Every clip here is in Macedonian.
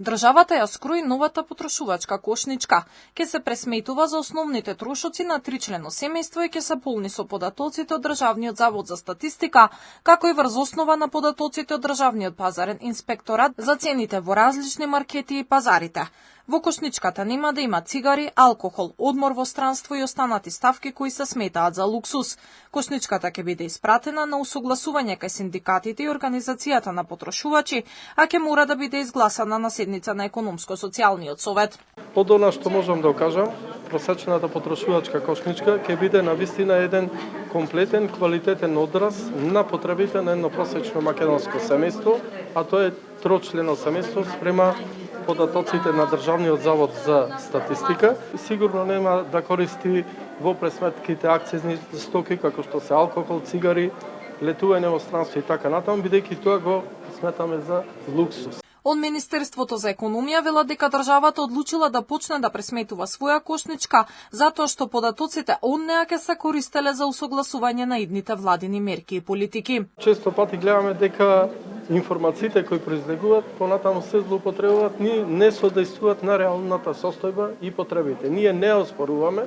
Државата ја скрои новата потрошувачка кошничка. Ке се пресметува за основните трошоци на тричлено семејство и ке се полни со податоците од Државниот завод за статистика, како и врз основа на податоците од Државниот пазарен инспекторат за цените во различни маркети и пазарите. Во кошничката нема да има цигари, алкохол, одмор во странство и останати ставки кои се сметаат за луксус. Кошничката ќе биде испратена на усогласување кај синдикатите и Организацијата на потрошувачи, а ќе мора да биде изгласана на седница на Економско-социјалниот совет. Од она што можам да кажам, просечената потрошувачка кошничка ќе биде навистина еден комплетен, квалитетен одраз на потребите на едно просечно македонско семејство, а тоа е трочлено семејство спрема податоците на Државниот завод за статистика. Сигурно нема да користи во пресметките акцизни стоки, како што се алкохол, цигари, летување во странство и така натаму, бидејќи тоа го сметаме за луксус. Од Министерството за економија велат дека државата одлучила да почне да пресметува своја кошничка, затоа што податоците од неа ќе се користеле за усогласување на идните владини мерки и политики. Често пати гледаме дека информациите кои произлегуваат понатаму се злоупотребуваат, не содействуваат на реалната состојба и потребите. Ние не оспоруваме,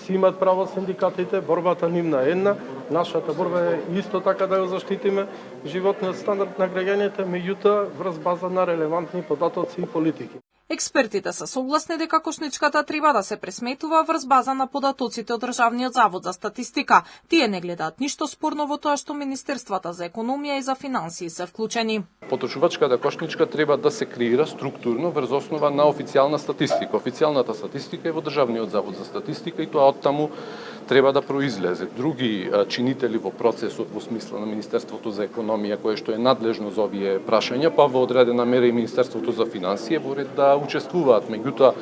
си имат право синдикатите, борбата нивна е една, нашата борба е исто така да го заштитиме животниот стандард на граѓаните, меѓутоа врз база на релевантни податоци и политики. Експертите се согласни дека кошничката треба да се пресметува врз база на податоците од Државниот завод за статистика. Тие не гледаат ништо спорно во тоа што Министерствата за економија и за финансии се вклучени. Потрошувачката кошничка треба да се креира структурно врз основа на официјална статистика. Официјалната статистика е во Државниот завод за статистика и тоа оттаму треба да произлезе. Други чинители во процесот во смисла на Министерството за економија, кое што е надлежно за овие прашања, па во одредена мера и Министерството за финансии во ред да учествуваат, меѓутоа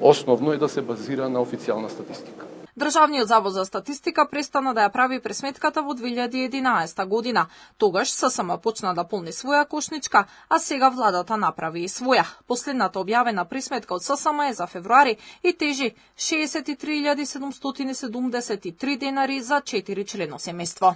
основно е да се базира на официјална статистика. Државниот завод за статистика престана да ја прави пресметката во 2011 година. Тогаш ССМ почна да полни своја кошничка, а сега владата направи и своја. Последната објавена пресметка од ССМ е за февруари и тежи 63.773 денари за 4 члено семејство.